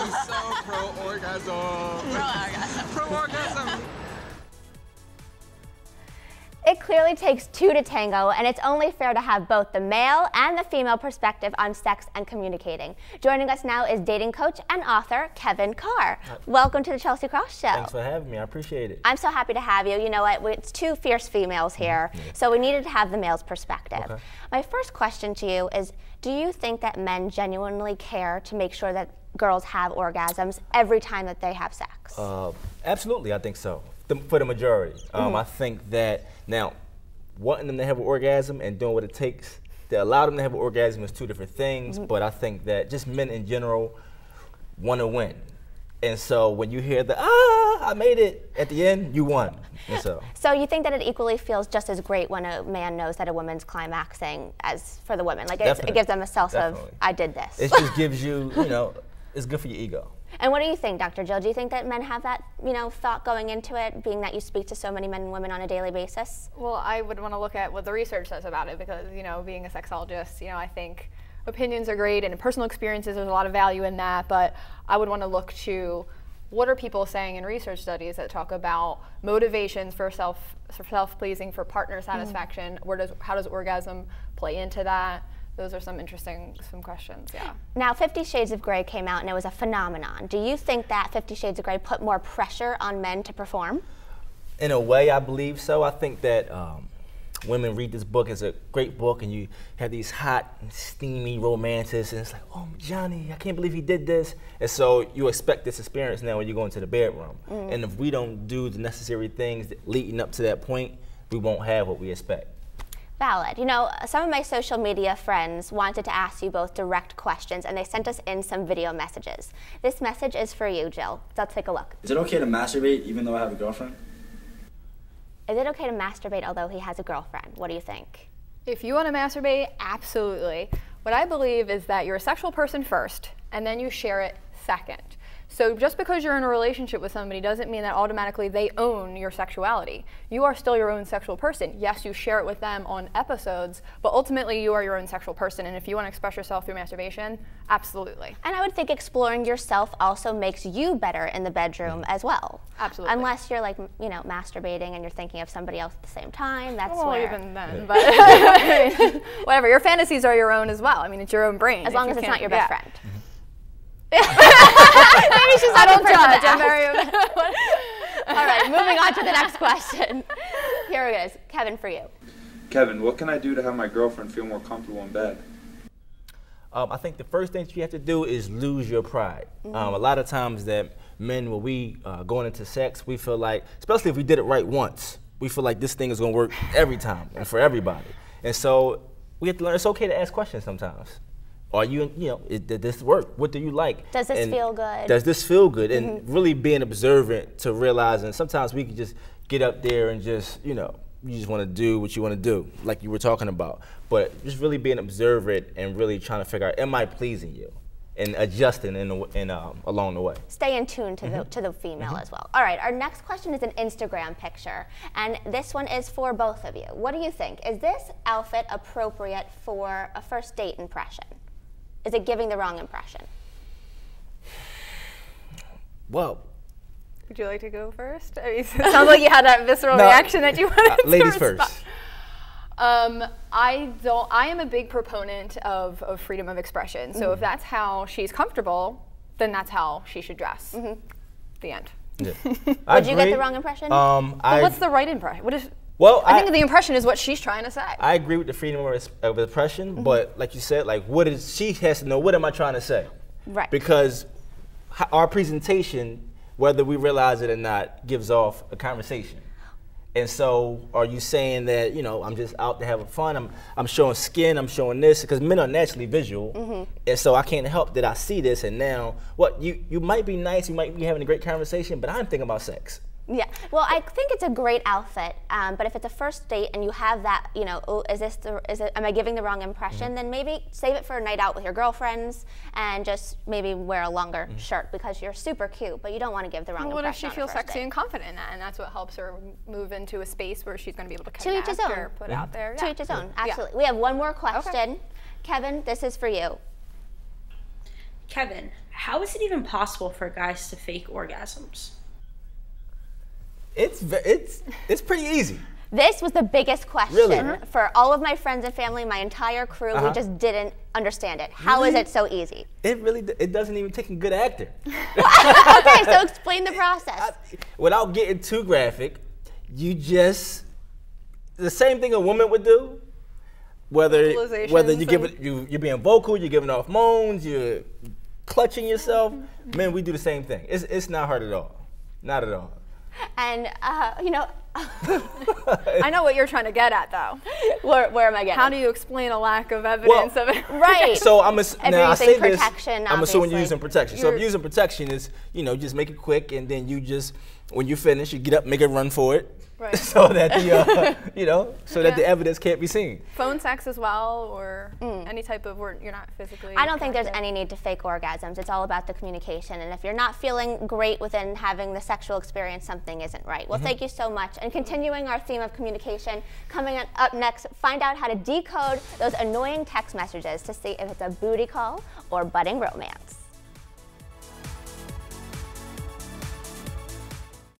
I'm so pro-orgasm. Pro-orgasm. Pro-orgasm. It clearly takes two to tango, and it's only fair to have both the male and the female perspective on sex and communicating. Joining us now is dating coach and author Kevin Carr. Welcome to the Chelsea Krost Show. Thanks for having me. I appreciate it. I'm so happy to have you. You know what? It's two fierce females here, so we needed to have the male's perspective. Okay. My first question to you is, do you think that men genuinely care to make sure that girls have orgasms every time that they have sex? Absolutely, I think so. For the majority. I think that now, wanting them to have an orgasm and doing what it takes to allow them to have an orgasm is two different things, but I think that just men in general want to win. And so when you hear the, I made it, at the end, you won. And so you think that it equally feels just as great when a man knows that a woman's climaxing as for the women? Like it gives them a sense of, I did this. It just gives you, it's good for your ego. And what do you think, Dr. Jill? Do you think that men have that, thought going into it, being that you speak to so many men and women on a daily basis? Well, I would want to look at what the research says about it because, being a sexologist, I think opinions are great and in personal experiences there's a lot of value in that, but I would want to look to what are people saying in research studies that talk about motivations for self-pleasing, for partner satisfaction, how does orgasm play into that? Those are some questions, yeah. Now, 50 Shades of Grey came out and it was a phenomenon. Do you think that 50 Shades of Grey put more pressure on men to perform? In a way, I believe so. I think that women read this book as a great book and you have these hot, steamy romances and it's like, oh, Johnny, I can't believe he did this. And so you expect this experience now when you go into the bedroom. And if we don't do the necessary things leading up to that point, we won't have what we expect. Valid. Some of my social media friends wanted to ask you both direct questions, and they sent us in some video messages. This message is for you, Jill. Let's take a look. Is it okay to masturbate even though I have a girlfriend? Is it okay to masturbate although he has a girlfriend? What do you think? If you want to masturbate, absolutely. What I believe is that you're a sexual person first, and then you share it second. So just because you're in a relationship with somebody doesn't mean that automatically they own your sexuality. You are still your own sexual person. Yes, you share it with them on episodes, but ultimately you are your own sexual person. And if you want to express yourself through masturbation, absolutely. And I would think exploring yourself also makes you better in the bedroom as well. Absolutely. Unless you're like, masturbating and you're thinking of somebody else at the same time. That's well, where. Even then, but whatever. Your fantasies are your own as well. I mean, it's your own brain. As long as it's not your best friend. Maybe she's not a judge. I'm very. All right, moving on to the next question. Here it is, Kevin, for you. Kevin, what can I do to have my girlfriend feel more comfortable in bed? I think the first thing you have to do is lose your pride. A lot of times that men, when we going into sex, we feel like, especially if we did it right once, we feel like this thing is going to work every time and for everybody. And so we have to learn it's okay to ask questions sometimes. Are you, did this work? What do you like? Does this feel good? Does this feel good? And really being observant to realizing sometimes we can just get up there and just, you just want to do what you want to do, like you were talking about. But just really being observant and really trying to figure out, am I pleasing you? And adjusting along the way. Stay in tune to the female as well. All right, our next question is an Instagram picture, and this one is for both of you. What do you think? Is this outfit appropriate for a first date impression? Is it giving the wrong impression? Well, would you like to go first? I mean, it sounds like you had that visceral reaction that you wanted to ladies respond. first. I am a big proponent of freedom of expression. So if that's how she's comfortable, then that's how she should dress. The end. Yeah. Would you get the wrong impression? But what's the right impression? Well, I think the impression is what she's trying to say. I agree with the freedom of expression, but like you said, she has to know, what am I trying to say? Right. Because our presentation, whether we realize it or not, gives off a conversation. And so are you saying that, I'm just out to have fun, I'm showing skin, I'm showing this, because men are naturally visual, and so I can't help that I see this, and now, you might be nice, you might be having a great conversation, but I'm thinking about sex. Yeah, well, I think it's a great outfit, but if it's a first date and you have that, am I giving the wrong impression? Then maybe save it for a night out with your girlfriends and just maybe wear a longer shirt because you're super cute, but you don't want to give the wrong impression. What if she feels sexy and confident in that, and that's what helps her move into a space where she's going to be able to to each his own. or put out there. To each his own, absolutely. We have one more question. Okay. Kevin, this is for you. Kevin, how is it even possible for guys to fake orgasms? It's pretty easy. This was the biggest question Really? for all of my friends and family, my entire crew. We just didn't understand it. How is it so easy? It doesn't even take a good actor. Okay, so explain the process. Without getting too graphic, you just the same thing a woman would do. Whether you give it, you're being vocal, you're giving off moans, you're clutching yourself. Men, we do the same thing. It's not hard at all. Not at all. And you know, I know what you're trying to get at, though. Where am I getting? How do you explain a lack of evidence of it? Right. So now I say this. Protection, I'm assuming you're obviously. using protection. So if you're using protection, is just make it quick, and then you just when you finish, you get up, make a run for it, Right. so that the that the evidence can't be seen. Phone sex as well, or any type of where you're not physically. I don't think there's connected. any need to fake orgasms. It's all about the communication. And if you're not feeling great within having the sexual experience, something isn't right. Well, thank you so much. And continuing our theme of communication, coming up next, find out how to decode those annoying text messages to see if it's a booty call or budding romance.